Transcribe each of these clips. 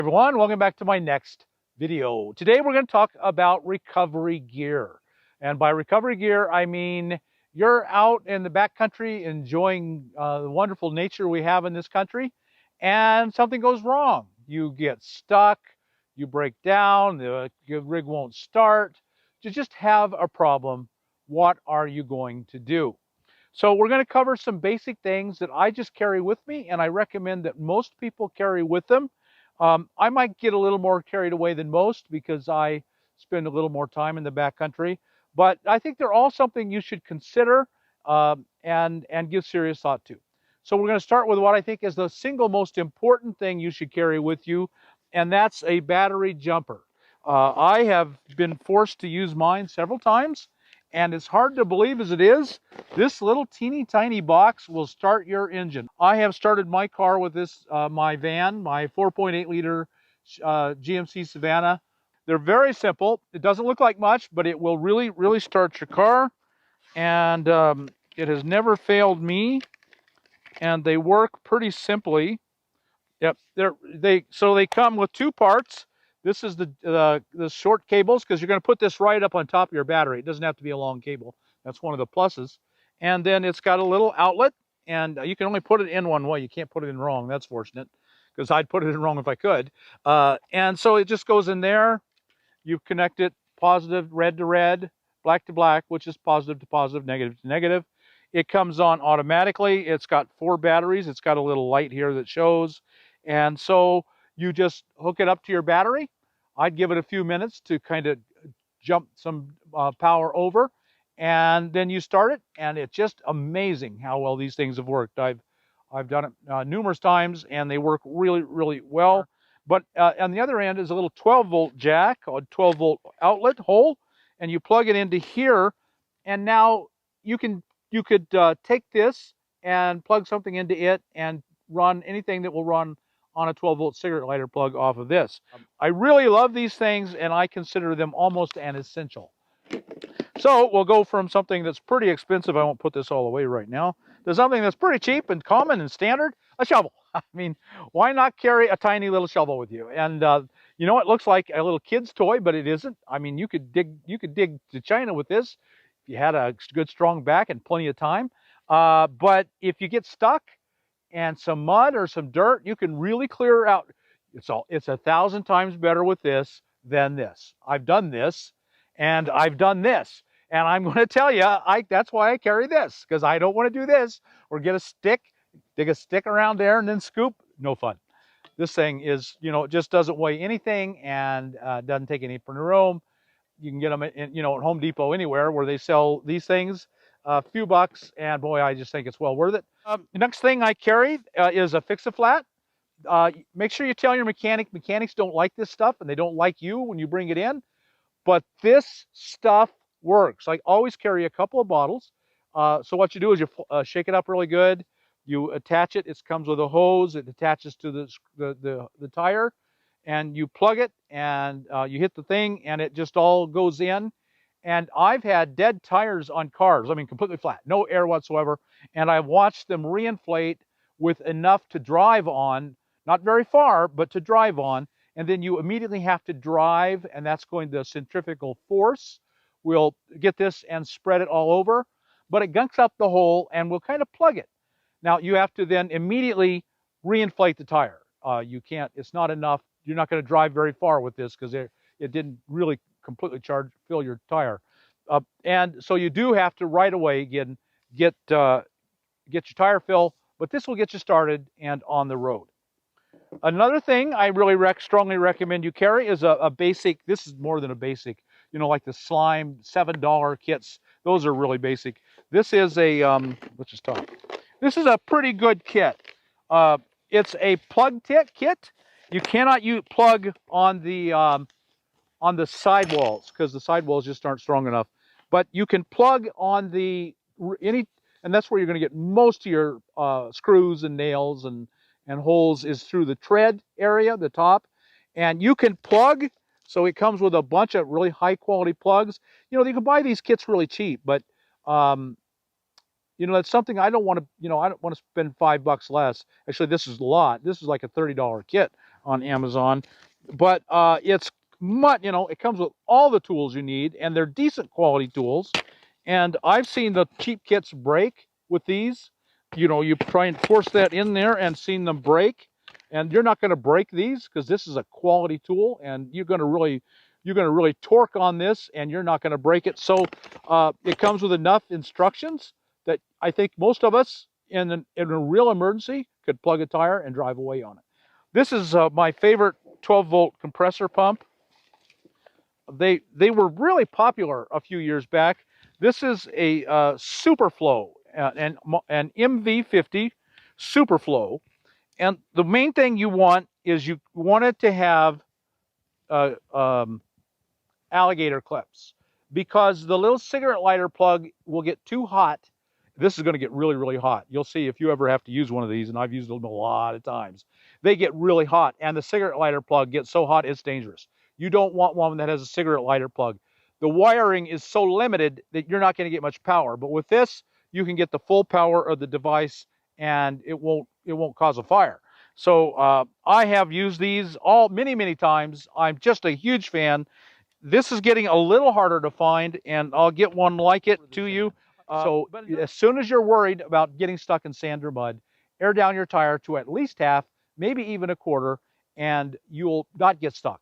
Everyone, welcome back to my next video. Today we're going to talk about recovery gear. And by recovery gear, I mean you're out in the backcountry enjoying the wonderful nature we have in this country, and something goes wrong. You get stuck, you break down, the rig won't start. You just have a problem. What are you going to do? So we're going to cover some basic things that I just carry with me, and I recommend that most people carry with them. I might get a little more carried away than most because I spend a little more time in the backcountry, but I think they're all something you should consider and give serious thought to. So we're going to start with what I think is the single most important thing you should carry with you, and that's a battery jumper. I have been forced to use mine several times, and it's hard to believe as it is, this little teeny tiny box will start your engine. I have started my car with this, my van, my 4.8 liter GMC Savannah. They're very simple. It doesn't look like much, but it will really start your car. And it has never failed me. And they work pretty simply. Yep, so they come with two parts. This is the short cables, because you're going to put this right up on top of your battery. It doesn't have to be a long cable. That's one of the pluses. And then it's got a little outlet, and you can only put it in one way. You can't put it in wrong. That's fortunate, because I'd put it in wrong if I could. And so it just goes in there. You connect it positive, red to red, black to black, which is positive to positive, negative to negative. It comes on automatically. It's got 4 batteries. It's got a little light here that shows. And so you just hook it up to your battery. I'd give it a few minutes to kind of jump some power over, and then you start it, and it's just amazing how well these things have worked. I've done it numerous times, and they work really well. But on the other end is a little 12-volt jack, or 12-volt outlet hole, and you plug it into here, and now you could take this and plug something into it and run anything that will run on a 12-volt cigarette lighter plug off of this. I really love these things, and I consider them almost an essential. So we'll go from something that's pretty expensive, I won't put this all away right now, to something that's pretty cheap and common and standard, a shovel. I mean, why not carry a tiny little shovel with you? And you know, it looks like a little kid's toy, but it isn't. I mean, you could dig to China with this if you had a good strong back and plenty of time. But if you get stuck and some mud or some dirt, you can really clear out. It's 1,000 times better with this than this. I've done this, and I've done this, and I'm going to tell you, that's why I carry this, because I don't want to do this or get a stick, dig a stick around there and then scoop. No fun. This thing is, you know, it just doesn't weigh anything, and doesn't take any room. You can get them at, you know, at Home Depot, anywhere where they sell these things, a few bucks, and boy, I just think it's well worth it. The next thing I carry is a fix-a-flat. Make sure you tell your mechanic. Mechanics don't like this stuff, and they don't like you when you bring it in, but this stuff works. I always carry a couple of bottles. So what you do is you shake it up really good. You attach it. It comes with a hose. It attaches to the tire, and you plug it, and you hit the thing, and it just all goes in. And I've had dead tires on cars, I mean, completely flat, no air whatsoever, and I've watched them reinflate with enough to drive on, not very far, but to drive on, and then you immediately have to drive, and that's going to centrifugal force will get this and spread it all over, but it gunks up the hole and will kind of plug it. Now, you have to then immediately reinflate the tire. You can't, it's not enough, you're not going to drive very far with this, because it didn't really completely fill your tire. And so you do have to right away again get your tire fill, but this will get you started and on the road. Another thing I really strongly recommend you carry is a basic. This is more than a basic, you know, like the slime $7 kits. Those are really basic. This is a let's just talk. This is a pretty good kit. It's a plug kit. You cannot plug on the sidewalls, because the sidewalls just aren't strong enough. But you can plug on and that's where you're going to get most of your screws and nails and holes, is through the tread area, the top. And you can plug, so it comes with a bunch of really high quality plugs. You know, you can buy these kits really cheap, but you know, that's something I don't want to, you know, I don't want to spend $5 less. Actually, this is a lot. This is like a $30 kit. on Amazon. But it's much, it comes with all the tools you need, and they're decent quality tools. And I've seen the cheap kits break with these. You try and force that in there and seen them break. And you're not going to break these because this is a quality tool, and you're going to really torque on this, and you're not going to break it. So it comes with enough instructions that I think most of us in a real emergency could plug a tire and drive away on it. This is my favorite 12-volt compressor pump. They were really popular a few years back. This is a Superflow, an MV50 Superflow. And the main thing you want is you want it to have uh, um, alligator clips, because the little cigarette lighter plug will get too hot. This is going to get really, really hot. You'll see if you ever have to use one of these, and I've used them a lot of times. They get really hot, and the cigarette lighter plug gets so hot it's dangerous. You don't want one that has a cigarette lighter plug. The wiring is so limited that you're not going to get much power. But with this, you can get the full power of the device, and it won't cause a fire. So I have used these many times. I'm just a huge fan. This is getting a little harder to find, and I'll get one like it to you. So as soon as you're worried about getting stuck in sand or mud, air down your tire to at least half, maybe even a quarter, and you'll not get stuck.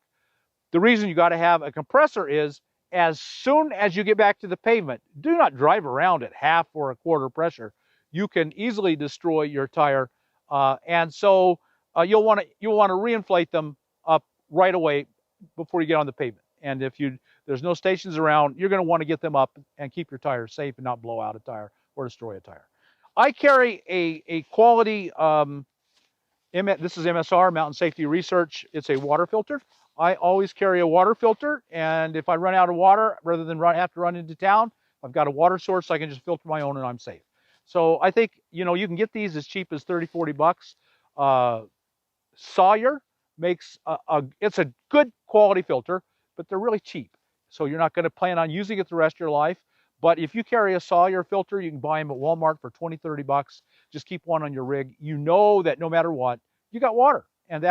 The reason you got to have a compressor is as soon as you get back to the pavement, do not drive around at half or a quarter pressure. You can easily destroy your tire, and so you'll want to reinflate them up right away before you get on the pavement. And if there's no stations around, you're going to want to get them up and keep your tire safe and not blow out a tire or destroy a tire. I carry a quality, this is MSR, Mountain Safety Research. It's a water filter. I always carry a water filter, and if I run out of water, rather than have to run into town, I've got a water source, I can just filter my own and I'm safe. So I think, you can get these as cheap as 30, 40 bucks. Sawyer makes it's a good quality filter, but they're really cheap. So you're not going to plan on using it the rest of your life. But if you carry a Sawyer filter, you can buy them at Walmart for 20, 30 bucks. Just keep one on your rig. You know that no matter what, you got water. And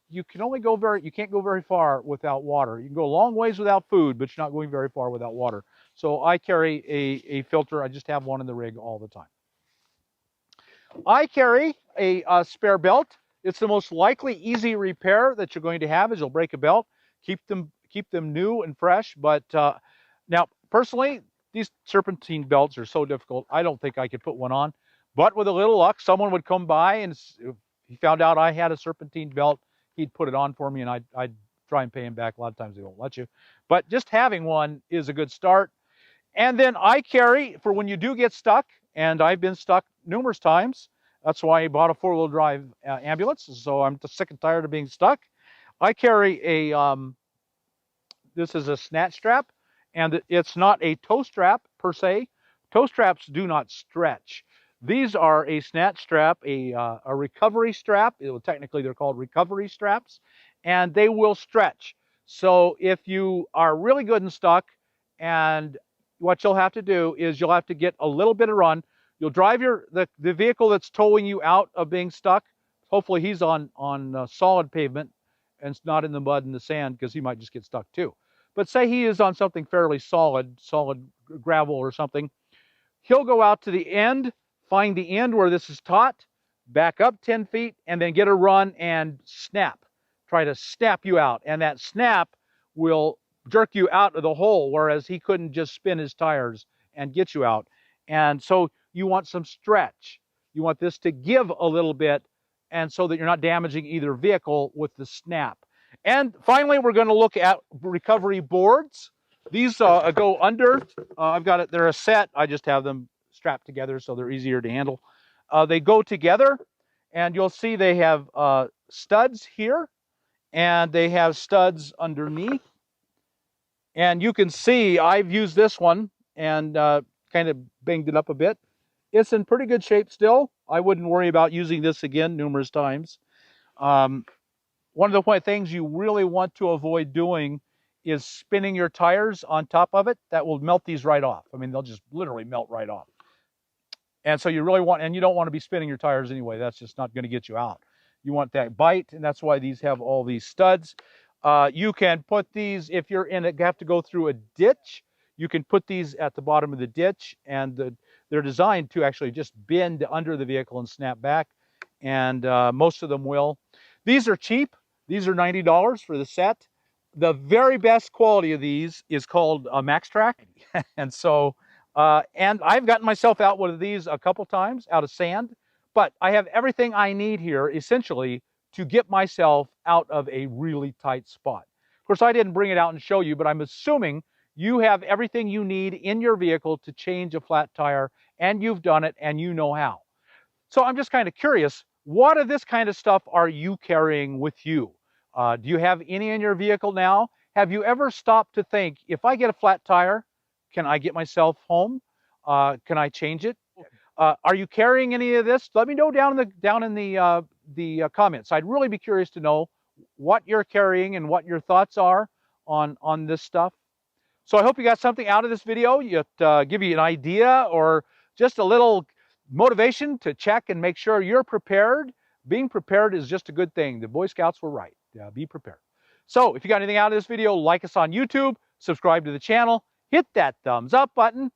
you can't go very far without water. You can go a long ways without food, but you're not going very far without water. So I carry a filter. I just have one in the rig all the time. I carry a spare belt. It's the most likely easy repair that you're going to have is you'll break a belt. Keep them new and fresh. But now, personally, these serpentine belts are so difficult. I don't think I could put one on. But with a little luck, someone would come by, and if he found out I had a serpentine belt, he'd put it on for me, and I'd try and pay him back. A lot of times they won't let you. But just having one is a good start. And then I carry, for when you do get stuck, and I've been stuck numerous times. That's why I bought a four-wheel drive ambulance. So I'm sick and tired of being stuck. I carry this is a Snatch strap, and it's not a tow strap per se. Tow straps do not stretch. These are a Snatch strap, a recovery strap. Technically, they're called recovery straps, and they will stretch. So if you are really good and stuck, and what you'll have to do is you'll have to get a little bit of run. You'll drive the vehicle that's towing you out of being stuck. Hopefully he's on solid pavement and it's not in the mud and the sand, because he might just get stuck too. But say he is on something fairly solid gravel or something. He'll go out to the end, find the end where this is taut, back up 10 feet, and then get a run and snap. Try to snap you out. And that snap will jerk you out of the hole, whereas he couldn't just spin his tires and get you out. And so you want some stretch. You want this to give a little bit, and so that you're not damaging either vehicle with the snap. And finally, we're going to look at recovery boards. These go under. I've got it. They're a set. I just have them strapped together so they're easier to handle. They go together, and you'll see they have studs here, and they have studs underneath. And you can see I've used this one and kind of banged it up a bit. It's in pretty good shape still. I wouldn't worry about using this again numerous times. One of the things you really want to avoid doing is spinning your tires on top of it. That will melt these right off. I mean, they'll just literally melt right off. And so you really want, and you don't want to be spinning your tires anyway. That's just not going to get you out. You want that bite, and that's why these have all these studs. You can put these, if you're in it, have to go through a ditch, you can put these at the bottom of the ditch, and they're designed to actually just bend under the vehicle and snap back, and most of them will. These are cheap. These are $90 for the set. The very best quality of these is called a Max Track. And so, and I've gotten myself out one of these a couple times out of sand, but I have everything I need here essentially to get myself out of a really tight spot. Of course, I didn't bring it out and show you, but I'm assuming you have everything you need in your vehicle to change a flat tire, and you've done it and you know how. So I'm just kind of curious, what of this kind of stuff are you carrying with you? Do you have any in your vehicle now? Have you ever stopped to think, if I get a flat tire, can I get myself home? Can I change it? Are you carrying any of this? Let me know down in the comments. I'd really be curious to know what you're carrying and what your thoughts are on this stuff. So I hope you got something out of this video. Give you an idea or just a little motivation to check and make sure you're prepared. Being prepared is just a good thing. The Boy Scouts were right. Be prepared. So if you got anything out of this video, like us on YouTube, subscribe to the channel, hit that thumbs up button,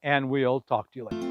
and we'll talk to you later.